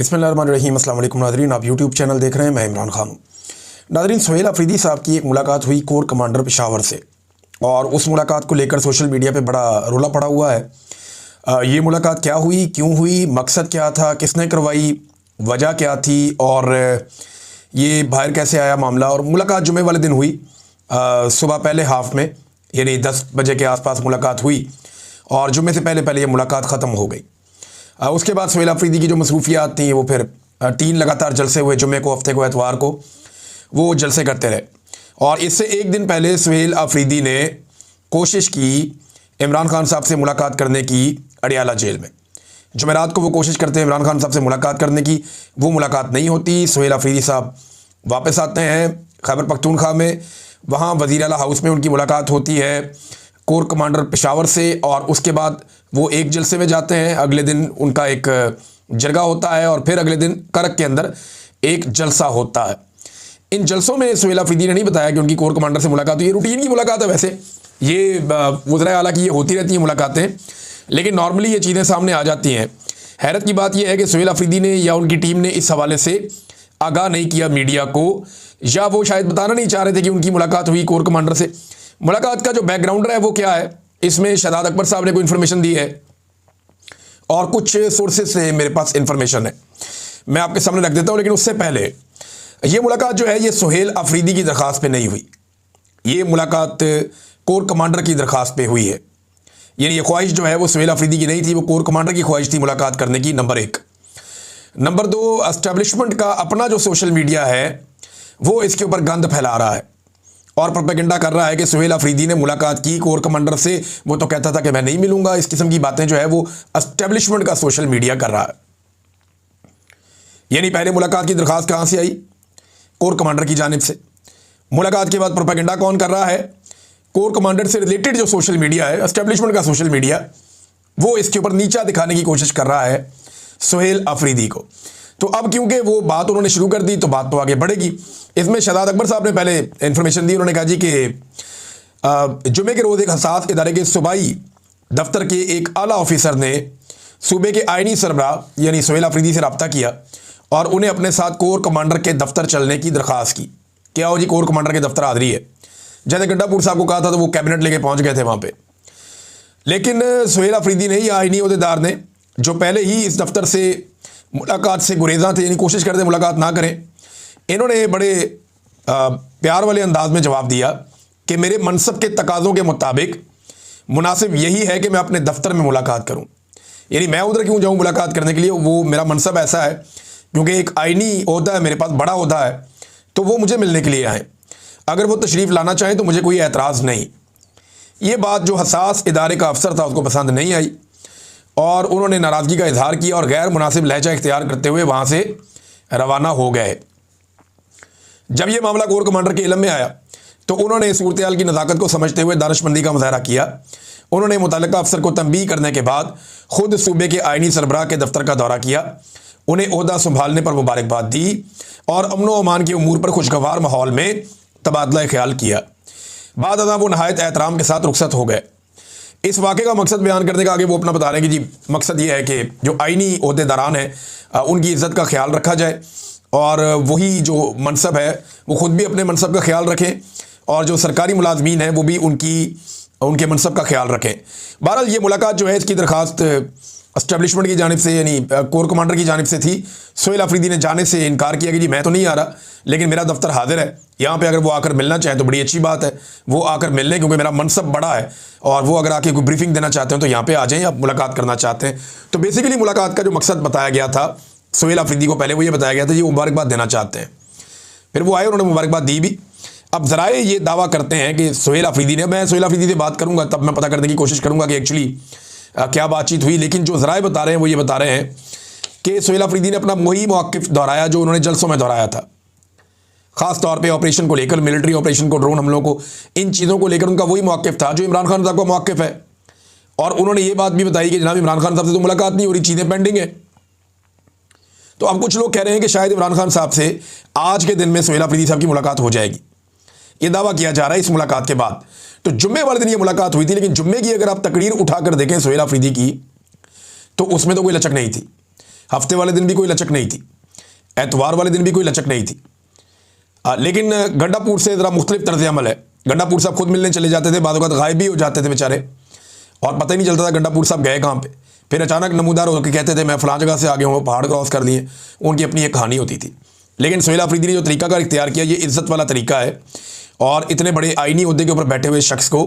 बिस्मिल्लाहिर्रहमानिर्रहीम। अस्सलाम वालेकुम नाज़रीन, आप यूट्यूब चैनल देख रहे हैं, मैं इमरान खान हूँ। नाज़रीन, सुहेल अफरीदी साहब की एक मुलाकात हुई कोर कमांडर पेशावर से, और उस मुलाकात को लेकर सोशल मीडिया पे बड़ा रोला पड़ा हुआ है। ये मुलाकात क्या हुई, क्यों हुई, मकसद क्या था, किसने करवाई, वजह क्या थी, और ये बाहर कैसे आया मामला। और मुलाकात जुमे वाले दिन हुई, सुबह पहले हाफ में, यानी 10 बजे के आसपास मुलाकात हुई, और जुमे से पहले पहले ये मुलाकात ख़त्म हो गई। उसके बाद सुहेल अफरीदी की जो मसरूफियात थी, वो फिर 3 लगातार जलसे हुए, जुमे को, हफ्ते को, एतवार को वो जलसे करते रहे। और इससे एक दिन पहले सुहेल अफरीदी ने कोशिश की इमरान खान साहब से मुलाकात करने की अडियाला जेल में। जुमेरात को वो कोशिश करते हैं इमरान खान साहब से मुलाकात करने की, वो मुलाकात नहीं होती। सुहेल अफरीदी साहब वापस आते हैं खैबर पख्तूनख्वा में, वहाँ वज़ीर आला हाउस में उनकी मुलाकात होती है कोर कमांडर पेशावर से, और उसके बाद वो एक जलसे में जाते हैं। अगले दिन उनका एक जरगा होता है, और फिर अगले दिन करक के अंदर एक जलसा होता है। इन जलसों में सुहेल अफरीदी ने नहीं बताया कि उनकी कोर कमांडर से मुलाकात हुई। ये रूटीन की मुलाकात है, वैसे ये वज़ीर आला की ये होती रहती हैं मुलाकातें, लेकिन नॉर्मली ये चीज़ें सामने आ जाती हैं। हैरत की बात यह है कि सुहेल अफरीदी ने या उनकी टीम ने इस हवाले से आगाह नहीं किया मीडिया को, या वो शायद बताना नहीं चाह रहे थे कि उनकी मुलाकात हुई कोर कमांडर से। मुलाकात का जो बैकग्राउंड है वो क्या है, इसमें शहजाद अकबर साहब ने कोई इन्फॉर्मेशन दी है, और कुछ सोर्सेज से मेरे पास इन्फॉर्मेशन है, मैं आपके सामने रख देता हूं। लेकिन उससे पहले ये मुलाकात जो है, ये सुहेल अफरीदी की दरख्वास्त पे नहीं हुई, ये मुलाकात कोर कमांडर की दरख्वास्त पे हुई है। यानी ये ख्वाहिश जो है वो सुहेल अफरीदी की नहीं थी, वो कोर कमांडर की ख्वाहिश थी मुलाकात करने की, नंबर 1। नंबर 2, एस्टेब्लिशमेंट का अपना जो सोशल मीडिया है वो इसके ऊपर गंद फैला रहा है और प्रोपेगेंडा कर रहा है कि सुहेल अफरीदी ने मुलाकात की कोर कमांडर से, वो तो कहता था कि मैं नहीं मिलूंगा। इस किस्म की बातें जो है वो एस्टेब्लिशमेंट का सोशल मीडिया कर रहा है। यानी पहले मुलाकात की दरखास्त कहां से आई, कोर कमांडर की जानिब से। मुलाकात के बाद प्रोपेगेंडा कौन कर रहा है, कोर कमांडर से रिलेटेड जो सोशल मीडिया है, एस्टेब्लिशमेंट का सोशल मीडिया, वो इसके ऊपर नीचा दिखाने की कोशिश कर रहा है सुहेल अफरीदी को। तो अब क्योंकि वो बात उन्होंने शुरू कर दी, तो बात तो आगे बढ़ेगी। इसमें शहजाद अकबर साहब ने पहले इंफॉर्मेशन दी। उन्होंने कहा जी कि जुमे के रोज़ एक हसास इदारे के सूबाई दफ्तर के एक आला ऑफिसर ने सूबे के आइनी सरबराह यानी सुहेल अफरीदी से रब्ता किया और उन्हें अपने साथ कोर कमांडर के दफ्तर चलने की दरख्वास्त की। क्या हो जी, कोर कमांडर के दफ्तर हाजिरी है। जैसे गड्डापुर साहब को कहा था तो वो कैबिनेट लेके पहुंच गए थे वहाँ पर, लेकिन सुहेल अफरीदी ने या आइनी अहदेदार ने, जो पहले ही इस दफ्तर से मुलाकात से गुरेज़ा थे, यानी कोशिश करते मुलाकात ना करें, इन्होंने बड़े प्यार वाले अंदाज में जवाब दिया कि मेरे मनसब के तकाज़ों के मुताबिक मुनासिब यही है कि मैं अपने दफ्तर में मुलाकात करूं। यानी मैं उधर क्यों जाऊं मुलाकात करने के लिए, वो मेरा मनसब ऐसा है क्योंकि एक आइनी ओहदा है मेरे पास, बड़ा ओहदा है, तो वो मुझे मिलने के लिए आए। अगर वो तशरीफ़ लाना चाहें तो मुझे कोई एतराज़ नहीं। ये बात जो हसास इदारे का अफसर था उसको पसंद नहीं आई, और उन्होंने नाराज़गी का इजहार किया और गैर मुनासिब लहजा इख्तियार करते हुए वहाँ से रवाना हो गए। जब यह मामला कोर कमांडर के इल्म में आया तो उन्होंने सूरत-ए-हाल की नज़ाकत को समझते हुए दानिशमंदी का मुज़ाहरा किया। उन्होंने मुतल्लिका अफसर को तंबीह करने के बाद खुद सूबे के आइनी सरबराह के दफ्तर का दौरा किया, उन्हें ओहदा संभालने पर मुबारकबाद दी और अमन व अमान के उमूर पर खुशगवार माहौल में तबादला ख्याल किया। बाद अदा वो नहायत एहतराम के साथ रुखसत हो गए। इस वाक़े का मकसद बयान करने का आगे वो अपना बता रहे हैं कि जी मकसद ये है कि जो आइनी ओहदेदारान हैं उनकी इज़्ज़त का ख्याल रखा जाए, और वही जो मनसब है वो ख़ुद भी अपने मनसब का ख्याल रखें, और जो सरकारी मुलाजमीन हैं वो भी उनके मनसब का ख्याल रखें। बहरहाल ये मुलाकात जो है, इसकी दरख्वास्त एस्टेब्लिशमेंट की जानिब से यानी कोर कमांडर की जानिब से थी। सुहेल अफरीदी ने जाने से इनकार किया कि जी मैं तो नहीं आ रहा, लेकिन मेरा दफ्तर हाजिर है यहाँ पे, अगर वो आकर मिलना चाहें तो बड़ी अच्छी बात है, वो आकर मिल लें, क्योंकि मेरा मनसब बड़ा है, और वो अगर आके कोई ब्रीफिंग देना चाहते हैं तो यहाँ पे आ जाएं, या मुलाकात करना चाहते हैं। तो बेसिकली मुलाकात का जो मकसद बताया गया था सुहेल अफरीदी को, पहले वो ये बताया गया था, ये मुबारकबाद देना चाहते हैं। फिर वो आए, उन्होंने मुबारकबाद दी भी। अब ज़राए ये दावा करते हैं कि सुहेल अफरीदी ने, मैं सुहेल अफरीदी से बात करूँगा तब मैं पता करने की कोशिश करूँगा कि एक्चुअली क्या बातचीत हुई, लेकिन जो ज़राए बता रहे हैं वो ये बता रहे हैं कि सुहेल अफरीदी ने अपना वही मौक़िफ़ दोहराया जो उन्होंने जलसों में दोहराया था। ख़ास तौर पे ऑपरेशन को लेकर, मिलिट्री ऑपरेशन को, ड्रोन हमलों को, इन चीज़ों को लेकर उनका वही मौक़िफ़ था जो इमरान खान साहब का मौक़िफ़ है। और उन्होंने ये बात भी बताई कि जनाब इमरान खान साहब से तो मुलाकात नहीं हो रही, चीज़ें पेंडिंग है। तो अब कुछ लोग कह रहे हैं कि शायद इमरान खान साहब से आज के दिन में सुहेल अफरीदी साहब की मुलाकात हो जाएगी, ये दावा किया जा रहा है इस मुलाकात के बाद। तो जुम्मे वाले दिन ये मुलाकात हुई थी, लेकिन जुम्मे की अगर आप तकरीर उठाकर देखें सुहेल अफरीदी की, तो उसमें तो कोई लचक नहीं थी। हफ्ते वाले दिन भी कोई लचक नहीं थी, एतवार वाले दिन भी कोई लचक नहीं थी। लेकिन गंडापुर से ज़रा मुख्तलिफ तर्ज अमल है। गंडापुर साहब खुद मिलने चले जाते थे, बाद वक़्त गायब भी हो जाते थे बेचारे, और पता ही नहीं चलता था गंडापुर साहब गए कहाँ पे। फिर अचानक नमूदार होकर कहते थे मैं फ़लाँ जगह से आ गया हूँ, पहाड़ क्रॉस कर दिए। उनकी अपनी एक कहानी होती थी। लेकिन सुहेल अफरीदी ने जो तरीका कार इख्तियार किया, ये इज़्ज़त वाला तरीका है, और इतने बड़े आईनी ओहदे के ऊपर बैठे हुए शख्स को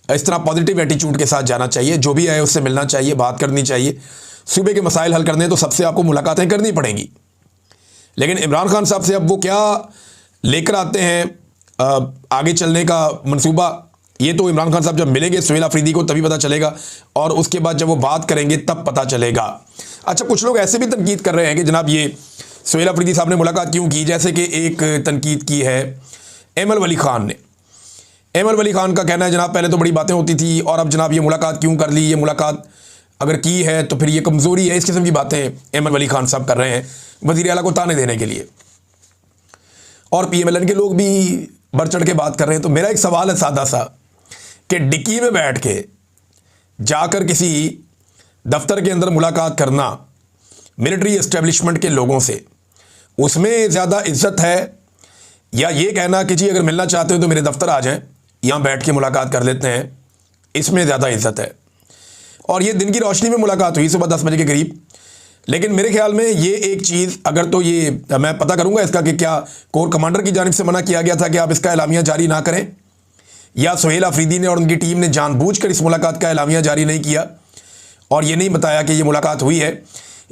इस तरह पॉजिटिव एटीट्यूड के साथ जाना चाहिए। जो भी आए उससे मिलना चाहिए, बात करनी चाहिए। सूबे के मसाइल हल करने तो सबसे आपको मुलाकातें करनी पड़ेंगी। लेकिन इमरान खान साहब से अब वो क्या लेकर आते हैं आगे चलने का मंसूबा, ये तो इमरान खान साहब जब मिलेंगे सुहेल अफरीदी को तभी पता चलेगा, और उसके बाद जब वो बात करेंगे तब पता चलेगा। अच्छा, कुछ लोग ऐसे भी तनकीद कर रहे हैं कि जनाब ये सुहेल अफरीदी साहब ने मुलाकात क्यों की, जैसे कि एक तनकीद की है एमल वली खान ने। एमल वली खान का कहना है जनाब पहले तो बड़ी बातें होती थी, और अब जनाब ये मुलाकात क्यों कर ली, ये मुलाकात अगर की है तो फिर ये कमज़ोरी है। इस किस्म की बातें एमल वली खान साहब कर रहे हैं वज़ीर आला को ताने देने के लिए, और PMLN के लोग भी बढ़ चढ़ के बात कर रहे हैं। तो मेरा एक सवाल है सादा सा कि डिक्की में बैठ के जाकर किसी दफ्तर के अंदर मुलाकात करना मिलिट्री एस्टेब्लिशमेंट के लोगों से, उसमें ज़्यादा इज्जत है, या ये कहना कि जी अगर मिलना चाहते हो तो मेरे दफ्तर आ जाएं, यहाँ बैठ के मुलाकात कर लेते हैं, इसमें ज़्यादा इज्जत है। और ये दिन की रोशनी में मुलाकात हुई सुबह 10 बजे के करीब। लेकिन मेरे ख्याल में ये एक चीज़, अगर तो ये मैं पता करूँगा इसका कि क्या कोर कमांडर की जानिब से मना किया गया था कि आप इसका एलामिया जारी ना करें, या सुहेल अफरीदी ने और उनकी टीम ने जानबूझकर इस मुलाकात का एलामिया जारी नहीं किया और ये नहीं बताया कि ये मुलाकात हुई है।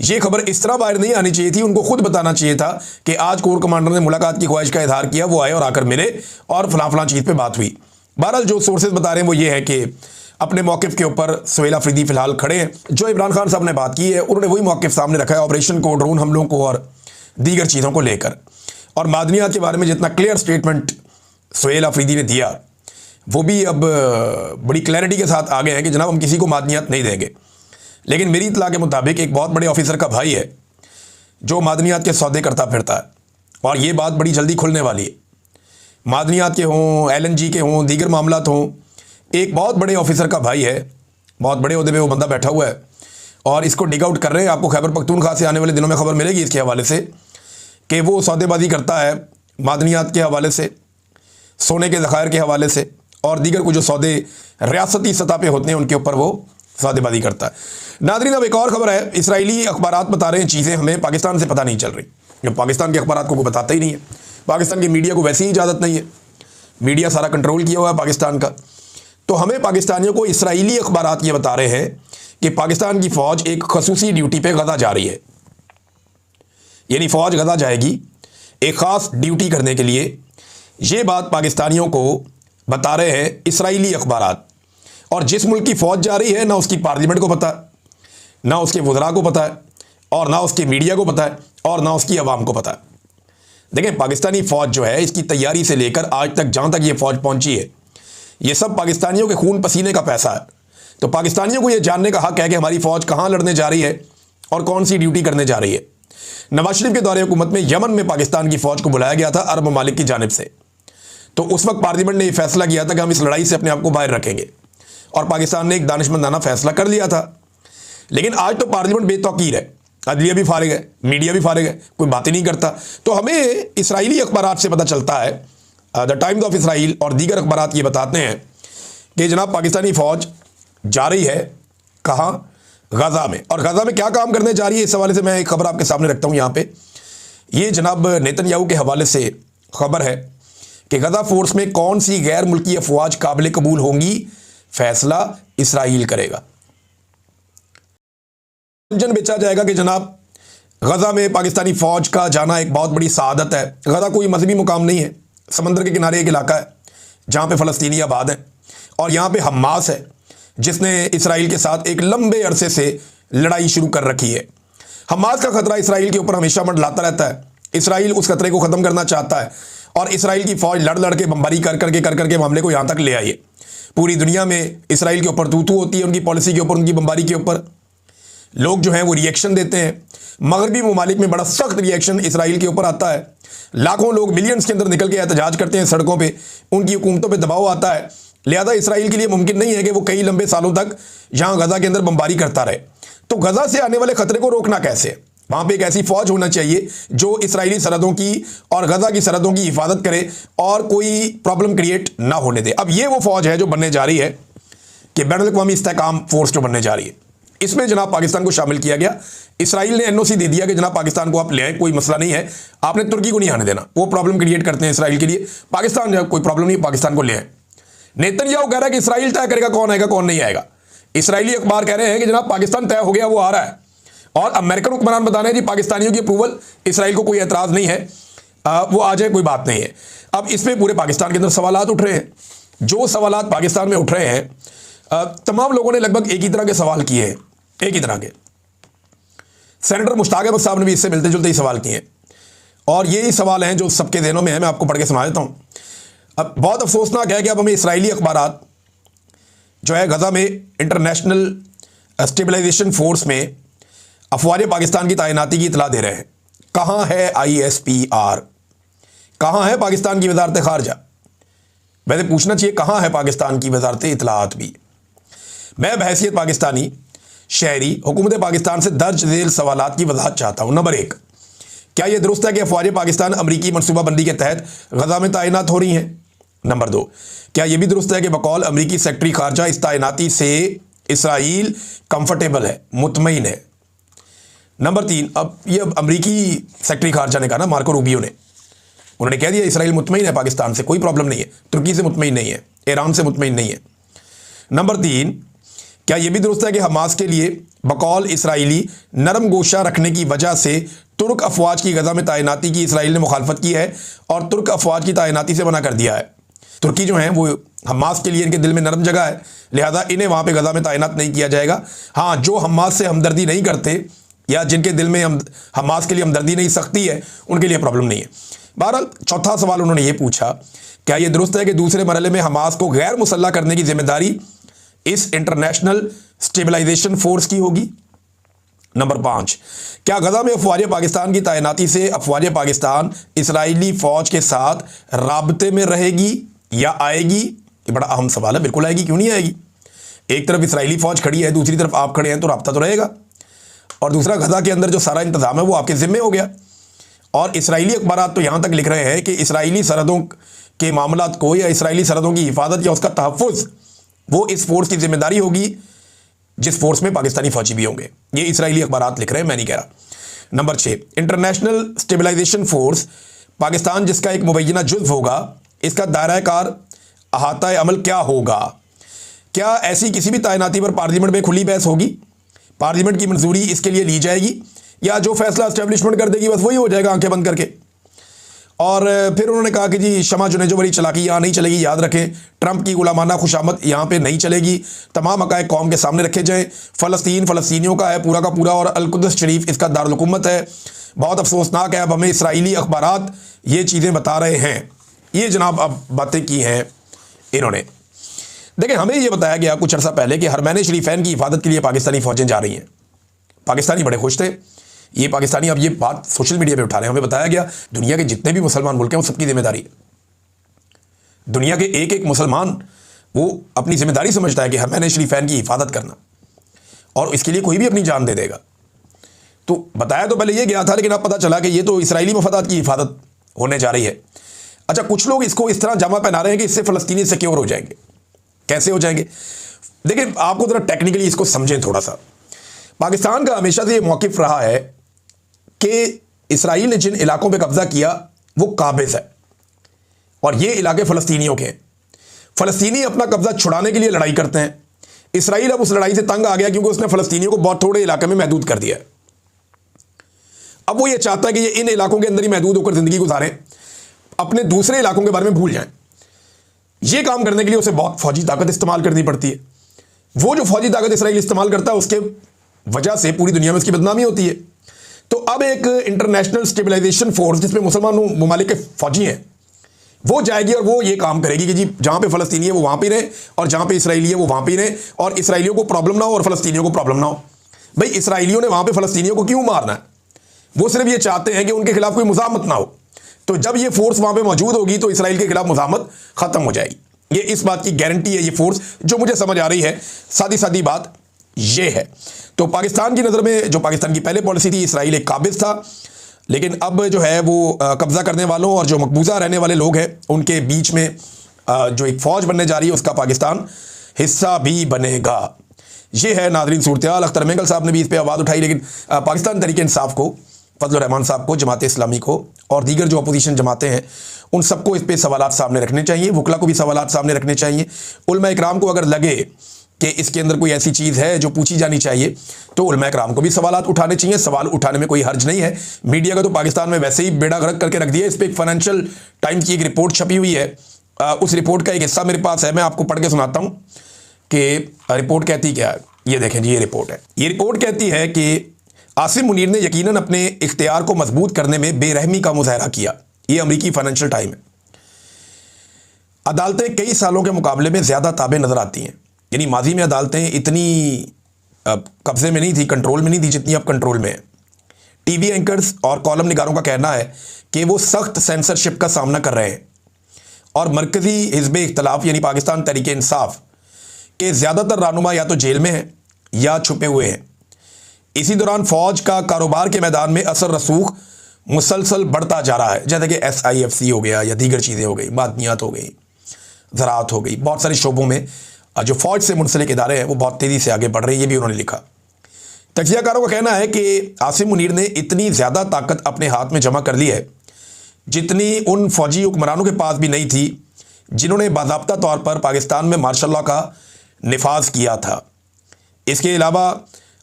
ये खबर इस तरह बाहर नहीं आनी चाहिए थी, उनको खुद बताना चाहिए था कि आज कोर कमांडर ने मुलाकात की ख्वाहिश का इजहार किया, वो आए और आकर मिले और फलां चीज़ पे बात हुई। बहरहाल जो सोर्सेज बता रहे हैं वो ये है कि अपने मौक़िफ़ के ऊपर सुहेल अफरीदी फ़िलहाल खड़े हैं। जो इमरान खान साहब ने बात की है उन्होंने वही मौक़िफ़ सामने रखा है ऑपरेशन को, ड्रोन हमलों को और दीगर चीज़ों को लेकर। और मादनियात के बारे में जितना क्लियर स्टेटमेंट सुहेल अफरीदी ने दिया, वो भी अब बड़ी क्लैरिटी के साथ आ गए हैं कि जनाब हम किसी को मादनियात नहीं देंगे। लेकिन मेरी इत्तला के मुताबिक एक बहुत बड़े ऑफिसर का भाई है जो मादनियात के सौदे करता फिरता है, और ये बात बड़ी जल्दी खुलने वाली है। मादनियात के हों, LNG के हों, दीगर मामलात हों, एक बहुत बड़े ऑफिसर का भाई है, बहुत बड़े ओहदे पे वो बंदा बैठा हुआ है, और इसको डिग आउट कर रहे हैं। आपको खैबर पख्तूनख्वा से आने वाले दिनों में खबर मिलेगी इसके हवाले से कि वो सौदेबाजी करता है मादनियात के हवाले से, सोने के ज़खायर के हवाले से, और दीगर कुछ जो सौदे रियासती सतह पे होते हैं उनके ऊपर वो सौदेबाजी करता है। नादरीन, अब एक और ख़बर है, इसराइली अखबारात बता रहे हैं चीज़ें हमें पाकिस्तान से पता नहीं चल रही, जो पाकिस्तान के अखबारात को कोई बताता ही नहीं है। पाकिस्तान की मीडिया को वैसे ही इजाज़त नहीं है, मीडिया सारा कंट्रोल किया हुआ है पाकिस्तान का। तो हमें पाकिस्तानियों को इसराइली अखबारात ये बता रहे हैं कि पाकिस्तान की फ़ौज एक खसूसी ड्यूटी पे गज़ा जा रही है, यानी फ़ौज गज़ा जाएगी एक ख़ास ड्यूटी करने के लिए। ये बात पाकिस्तानियों को बता रहे हैं इसराइली अखबारात। और जिस मुल्क की फ़ौज जा रही है ना उसकी पार्लियामेंट को पता है, ना उसके वज़रा को पता है, और ना उसके मीडिया को पता है, और ना उसकी आवाम को पता है। देखें, पाकिस्तानी फ़ौज जो है इसकी तैयारी से लेकर आज तक जहाँ तक ये फ़ौज पहुँची है, ये सब पाकिस्तानियों के खून पसीने का पैसा है। तो पाकिस्तानियों को ये जानने का हक़ है कि हमारी फ़ौज कहाँ लड़ने जा रही है और कौन सी ड्यूटी करने जा रही है। नवाज शरीफ के दौरे हुकूमत में यमन में पाकिस्तान की फ़ौज को बुलाया गया था अरब ममालिक की जानिब से। तो उस वक्त पार्लियामेंट ने यह फैसला किया था कि हम इस लड़ाई से अपने आप को बाहर रखेंगे, और पाकिस्तान ने एक दानिशमंदाना फैसला कर लिया था। लेकिन आज तो पार्लियामेंट बेतौकीर है, अदलिया भी फारिग है, मीडिया भी फारिग है, कोई बात ही नहीं करता। तो हमें इसराइली अखबारात से पता चलता है, द टाइम्स ऑफ इसराइल और दीगर अखबारात ये बताते हैं कि जनाब पाकिस्तानी फ़ौज जा रही है कहाँ, गज़ा में। और गज़ा में क्या काम करने जा रही है, इस हवाले से मैं एक खबर आपके सामने रखता हूँ यहाँ पे। ये जनाब नेतन्याहू के हवाले से खबर है कि गज़ा फोर्स में कौन सी गैर मुल्की अफवाज काबिल कबूल होंगी, फैसला इसराइल करेगा। जन बेचा जाएगा कि जनाब गज़ा में पाकिस्तानी फ़ौज का जाना एक बहुत बड़ी सआदत है। गज़ा कोई मजहबी मुकाम नहीं है, समंदर के किनारे एक इलाका है जहाँ पे फ़लस्तीनी आबाद हैं, और यहाँ पे हमास है जिसने इसराइल के साथ एक लंबे अरसे से लड़ाई शुरू कर रखी है। हमास का ख़तरा इसराइल के ऊपर हमेशा मंडलाता रहता है। इसराइल उस खतरे को ख़त्म करना चाहता है, और इसराइल की फ़ौज लड़ लड़ के बमबारी कर करके मामले को यहाँ तक ले आई है। पूरी दुनिया में इसराइल के ऊपर तू होती है, उनकी पॉलिसी के ऊपर, उनकी बमबारी के ऊपर। लोग जो हैं वो रिएक्शन देते हैं। मगरबी ममालिक में बड़ा सख्त रिएक्शन इसराइल के ऊपर आता है। लाखों लोग मिलियंस के अंदर निकल के एहतजाज करते हैं सड़कों पे, उनकी हुकूमतों पे दबाव आता है। लिहाजा इसराइल के लिए मुमकिन नहीं है कि वो कई लंबे सालों तक यहाँ गज़ा के अंदर बमबारी करता रहे। तो गज़ा से आने वाले ख़तरे को रोकना कैसे है, वहां पे एक ऐसी फौज होना चाहिए जो इसराइली सरहदों की और गजा की सरहदों की हिफाजत करे और कोई प्रॉब्लम क्रिएट ना होने दे। अब ये वो फौज है जो बनने जा रही है कि बैनुल-अक़वामी इस्तेहकाम फोर्स जो बनने जा रही है, इसमें जनाब पाकिस्तान को शामिल किया गया। इसराइल ने एनओसी दे दिया कि जनाब पाकिस्तान को आप ले आए, कोई मसला नहीं है, आपने तुर्की को नहीं आने देना, वो प्रॉब्लम क्रिएट करते हैं इसराइल के लिए। पाकिस्तान जो कोई प्रॉब्लम नहीं, पाकिस्तान को ले आए। नेतन्याहू कह रहा है कि इसराइल तय करेगा कौन आएगा कौन नहीं आएगा। इसराइली अखबार कह रहे हैं कि जनाब पाकिस्तान तय हो गया, वो आ रहा है, और अमेरिकन हुक्मरान बता रहे हैं जी पाकिस्तानियों की अप्रूवल, इसराइल को कोई एतराज नहीं है, वो आ जाए, कोई बात नहीं है। अब इसमें पूरे पाकिस्तान के अंदर सवालात उठ रहे हैं। जो सवालात पाकिस्तान में उठ रहे हैं, तमाम लोगों ने लगभग एक ही तरह के सवाल किए हैं, एक ही तरह के। सेनेटर मुश्ताक अहमद साहब ने भी इससे मिलते जुलते ही सवाल किए हैं, और यही सवाल हैं जो सबके ज़हनों में है। मैं आपको पढ़ के सुना देता हूँ। अब बहुत अफसोसनाक है कि अब हमें इसराइली अखबारात जो है गजा में इंटरनेशनल स्टेबलाइजेशन फोर्स में अफवाज पाकिस्तान की तैनाती की इतला दे रहे हैं। कहाँ है ISPR, कहाँ है पाकिस्तान की वजारत खारजा? वैसे पूछना चाहिए कहाँ है पाकिस्तान की वजारत इतलात भी। मैं बहैसियत पाकिस्तानी शहरी हुकूमत पाकिस्तान से दर्ज झेल सवालात की वजाहत चाहता हूँ। नंबर 1, क्या यह दुरुस्त है कि अफवाज पाकिस्तान अमरीकी मनसूबाबंदी के तहत गजा में तैनात हो रही हैं? नंबर 2, क्या यह भी दुरुस्त है कि बकौल अमरीकी सेक्रेटरी खारजा इस तैनाती से इसराइल कंफर्टेबल है, मुतमईन है? नंबर 3, अब ये अमरीकी सेक्रेटरी खारजा ने कहा ना, मार्को रूबियो ने, उन्होंने कह दिया इसराइल मुतमईन है पाकिस्तान से, कोई प्रॉब्लम नहीं है, तुर्की से मुतमईन नहीं है, ईरान से मुतमईन नहीं है। नंबर 3, क्या यह भी दुरुस्त है कि हमास के लिए बकौल इसराइली नरम गोशा रखने की वजह से तुर्क अफवाज की गजा में तैनाती की इसराइल ने मुखालफत की है और तुर्क अफवाज की तैनाती से मना कर दिया है? तुर्की जो है वो हमास के लिए इनके दिल में नरम जगह है, लिहाजा इन्हें वहाँ पे गजा में तैनात नहीं किया जाएगा। हाँ, जो हमास से हमदर्दी नहीं करते या जिनके दिल में हमास के लिए हमदर्दी नहीं सख्ती है, उनके लिए प्रॉब्लम नहीं है। बहरहाल चौथा सवाल उन्होंने ये पूछा, क्या ये दुरुस्त है कि दूसरे मरहले में हमास को गैर मुसल्लह करने की जिम्मेदारी इस इंटरनेशनल स्टेबलाइजेशन फोर्स की होगी? नंबर 5, क्या गजा में अफवाज पाकिस्तान की तैनाती से अफवाज पाकिस्तान इसराइली फौज के साथ राब्ते में रहेगी या आएगी? ये बड़ा अहम सवाल है। बिल्कुल आएगी, क्यों नहीं आएगी? एक तरफ इसराइली फौज खड़ी है, दूसरी तरफ आप खड़े हैं, तो राब्ता तो रहेगा। और दूसरा, गजा के अंदर जो सारा इंतजाम है वो आपके जिम्मे हो गया। और इसराइली अखबारात तो यहाँ तक लिख रहे हैं कि इसराइली सरहदों के मामलात को या इसराइली सरहदों की हिफाजत या उसका तहफ़्फ़ुज़ वो इस फोर्स की जिम्मेदारी होगी जिस फोर्स में पाकिस्तानी फौजी भी होंगे। ये इसराइली अखबारात लिख रहे हैं, मैं नहीं कह रहा। Number 6, international stabilisation force Pakistan जिसका एक मुबैना जुज़्व होगा, इसका दायरा कार अहाता अमल क्या होगा? क्या ऐसी किसी भी तैनाती पर पार्लियामेंट में खुली बहस होगी? पार्लियामेंट की मंजूरी इसके लिए ली जाएगी, या जो फैसला एस्टेब्लिशमेंट कर देगी बस वही हो जाएगा आंखें बंद करके? और फिर उन्होंने कहा कि जी शमा जुनेजो वाली चलाकी यहाँ नहीं चलेगी, याद रखें, ट्रंप की गुलामाना खुशामद यहाँ पे नहीं चलेगी, तमाम हक़ाइक़ कौम के सामने रखे जाएँ। फ़लस्तीन फ़लस्तीनियों का है पूरा का पूरा, और अल-कुद्स शरीफ इसका दारुल हुकूमत है। बहुत अफसोसनाक है, अब हमें इसराइली अखबारात ये चीज़ें बता रहे हैं। ये जनाब अब बातें की हैं इन्होंने। देखिए, हमें ये बताया गया कुछ अर्सा पहले कि हरमैन शरीफैन की हिफाजत के लिए पाकिस्तानी फ़ौजें जा रही हैं। पाकिस्तानी बड़े खुश थे। ये पाकिस्तानी अब ये बात सोशल मीडिया पे उठा रहे हैं। हमें बताया गया दुनिया के जितने भी मुसलमान मुल्क हैं वो सबकी जिम्मेदारी है। दुनिया के एक एक मुसलमान वो अपनी जिम्मेदारी समझता है कि हरमैन शरीफैन की हिफाजत करना, और इसके लिए कोई भी अपनी जान दे देगा। तो बताया तो पहले ये गया था, लेकिन अब पता चला कि ये तो इसराइली मफादात की हिफाजत होने जा रही है। अच्छा, कुछ लोग इसको इस तरह जामा पहना रहे हैं कि इससे फ़लस्तीनी सिक्योर हो जाएंगे। कैसे हो जाएंगे? देखिए, आपको ज़रा टेक्निकली इसको समझें थोड़ा सा। पाकिस्तान का हमेशा से ये मौक़िफ़ रहा है कि इसराइल ने जिन इलाकों पे कब्ज़ा किया वो काबिज़ है, और ये इलाके फ़लस्तीनियों के हैं। फ़लस्तीनी अपना कब्ज़ा छुड़ाने के लिए लड़ाई करते हैं। इसराइल अब उस लड़ाई से तंग आ गया क्योंकि उसने फ़लस्तीनियों को बहुत थोड़े इलाके में महदूद कर दिया है। अब वो ये चाहता है कि ये इन इलाकों के अंदर ही महदूद होकर ज़िंदगी गुजारें, अपने दूसरे इलाकों के बारे में भूल जाएं। ये काम करने के लिए उसे बहुत फ़ौजी ताकत इस्तेमाल करनी पड़ती है। वो जो फ़ौजी ताकत इसराइल इस्तेमाल करता है उसके वजह से पूरी दुनिया में उसकी बदनामी होती है। तो अब एक इंटरनेशनल स्टेबलाइजेशन फोर्स जिसमें मुसलमान ममालिक के फ़ौजी हैं वो जाएगी और वो ये काम करेगी कि जी जहाँ पे फ़लस्तीनी है वो वहाँ पे रहे, और जहाँ पे इसराइली है वो वहाँ पे रहे, और इसराइलियों को प्रॉब्लम ना हो और फ़लस्तीनियों को प्रॉब्लम ना हो। भाई, इसराइलियों ने वहाँ पे फ़लस्तीनियों को क्यों मारना है? वो सिर्फ ये चाहते हैं कि उनके खिलाफ कोई मुज़ाहमत ना हो। तो जब ये फोर्स वहाँ पे मौजूद होगी तो इसराइल के खिलाफ मुज़ाहमत ख़त्म हो जाएगी। ये इस बात की गारंटी है ये फोर्स, जो मुझे समझ आ रही है। सादी सादी बात ये है। तो पाकिस्तान की नज़र में जो पाकिस्तान की पहले पॉलिसी थी, इसराइल एक काबिज था, लेकिन अब जो है वो कब्ज़ा करने वालों और जो मकबूजा रहने वाले लोग हैं उनके बीच में जो एक फ़ौज बनने जा रही है, उसका पाकिस्तान हिस्सा भी बनेगा। ये है नाज़रीन सूरत-ए-हाल। अख्तर मेंगल साहब ने भी इस पर आवाज़ उठाई, लेकिन पाकिस्तान तहरीक इंसाफ को, फजलुर रहमान साहब को, जमात इस्लामी को और दीगर जो अपोजिशन जमातें हैं उन सबको इस पर सवालात सामने रखने चाहिए। वकला को भी सवालात सामने रखने चाहिए। उलमा इकराम को अगर लगे कि इसके अंदर कोई ऐसी चीज़ है जो पूछी जानी चाहिए तो उलमा इकराम को भी सवालात उठाने चाहिए। सवाल उठाने में कोई हर्ज नहीं है। मीडिया का तो पाकिस्तान में वैसे ही बेड़ा गर्क करके रख दिया। इस पर एक फाइनेंशियल टाइम्स की एक रिपोर्ट छपी हुई है। उस रिपोर्ट का एक हिस्सा मेरे पास है, मैं आपको पढ़ के सुनाता हूँ कि रिपोर्ट कहती क्या है। ये देखें जी, ये रिपोर्ट है। ये रिपोर्ट कहती है कि आसिम मुनीर ने यकीनन अपने इख्तियार को मजबूत करने में बेरहमी का मुजाहरा किया। ये अमरीकी फाइनेंशियल टाइम है। अदालतें कई सालों के मुकाबले में ज़्यादा ताबे नज़र आती हैं। यानी माजी में अदालतें इतनी कब्जे में नहीं थी, कंट्रोल में नहीं थी जितनी अब कंट्रोल में है। टीवी एंकर्स और कॉलम निगारों का कहना है कि वो सख्त सेंसरशिप का सामना कर रहे हैं और मरकज़ी हिज़्ब इख्तिलाफ यानी पाकिस्तान तहरीक इंसाफ के ज़्यादातर रहनुमा या तो जेल में हैं या छुपे हुए हैं। इसी दौरान फ़ौज का कारोबार के मैदान में असर रसूख मुसलसल बढ़ता जा रहा है, जैसे कि SIFC हो गया या दीगर चीज़ें हो गई, मादनियात हो गई, ज़राअत हो गई। बहुत सारे शोबों में जो फ़ौज से मुंसलिक इदारे हैं वो बहुत तेज़ी से आगे बढ़ रहे हैं। ये भी उन्होंने लिखा। तज्ज़ियाकारों का कहना है कि आसिम मुनीर ने इतनी ज़्यादा ताकत अपने हाथ में जमा कर ली है जितनी उन फ़ौजी हुक्मरानों के पास भी नहीं थी जिन्होंने बाज़ाब्ता तौर पर पाकिस्तान में मार्शल लॉ का निफाज किया था। इसके अलावा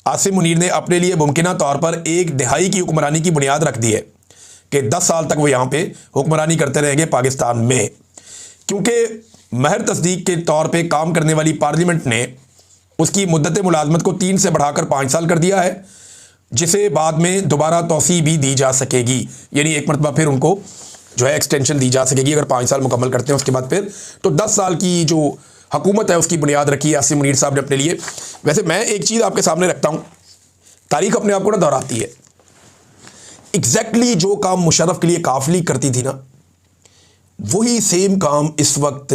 आसिम मुनीर ने अपने लिए मुमकिना तौर पर एक दिहाई की हुक्मरानी की बुनियाद रख दी है कि 10 साल तक वो यहाँ पे हुक्मरानी करते रहेंगे पाकिस्तान में, क्योंकि महर तस्दीक के तौर पे काम करने वाली पार्लियामेंट ने उसकी मुद्दत मुलाजमत को 3 से बढ़ाकर 5 साल कर दिया है, जिसे बाद में दोबारा तौसी भी दी जा सकेगी। यानी एक मरतबा फिर उनको जो है एक्सटेंशन दी जा सकेगी अगर 5 साल मुकम्मल करते हैं उसके बाद फिर। तो 10 साल की जो हुकूमत है उसकी बुनियाद रखी है आसिम मुनीर साहब ने अपने लिए। वैसे मैं एक चीज़ आपके सामने रखता हूँ, तारीख अपने आप को ना दोहराती है। एग्जैक्टली जो काम मुशर्रफ के लिए काफिली करती थी ना, वही सेम काम इस वक्त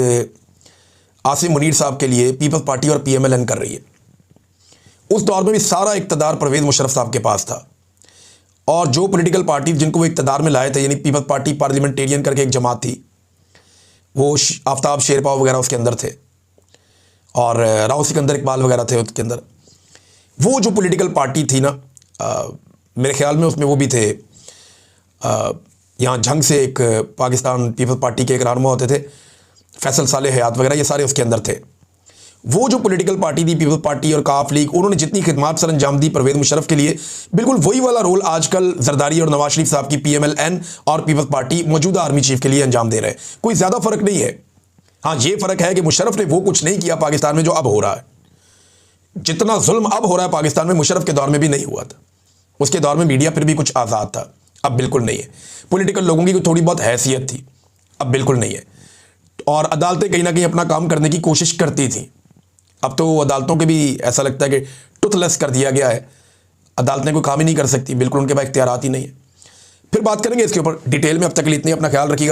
आसिम मुनीर साहब के लिए पीपल्स पार्टी और PMLN कर रही है। उस दौर में भी सारा इक़्तिदार परवेज़ मुशर्रफ साहब के पास था और जो पॉलिटिकल पार्टी जिनको वो इक़्तिदार में लाए थे, यानी पीपल्स पार्टी पार्लियामेंटेरियन करके एक जमात थी, वो आफ्ताब शेरपाव वगैरह उसके अंदर थे और राव सिकंदर इकबाल वगैरह थे उसके अंदर। वो जो पॉलिटिकल पार्टी थी ना, मेरे ख्याल में उसमें वो भी थे, यहाँ झंग से एक पाकिस्तान पीपल्स पार्टी के एक रहनुमा होते थे, फैसल सालेह हयात वगैरह, ये सारे उसके अंदर थे। वो जो पॉलिटिकल पार्टी थी पीपल्स पार्टी और काफ लीग, उन्होंने जितनी खिदमत सर अंजाम दी परवेज़ मुशर्रफ के लिए, बिल्कुल वही वाला रोल आजकल जरदारी और नवाज शरीफ साहब की PMLN और पीपल्स पार्टी मौजूदा आर्मी चीफ के लिए अंजाम दे रहे हैं। कोई ज़्यादा फ़र्क नहीं है। हाँ, ये फ़र्क है कि मुशर्रफ ने वो कुछ नहीं किया पाकिस्तान में जो अब हो रहा है। जितना जुल्म अब हो रहा है पाकिस्तान में, मुशर्रफ के दौर में भी नहीं हुआ था। उसके दौर में मीडिया फिर भी कुछ आज़ाद था, अब बिल्कुल नहीं है। पॉलिटिकल लोगों की थोड़ी बहुत हैसियत थी, अब बिल्कुल नहीं है। और अदालतें कहीं ना कहीं अपना काम करने की कोशिश करती थी। अब तो अदालतों के भी ऐसा लगता है कि टुथलेस कर दिया गया है, अदालतें कोई काम ही नहीं कर सकती, बिल्कुल उनके पास इख्तियारात ही नहीं है। फिर बात करेंगे इसके ऊपर डिटेल में। अब तक के लिए इतनी, अपना ख्याल रखिएगा।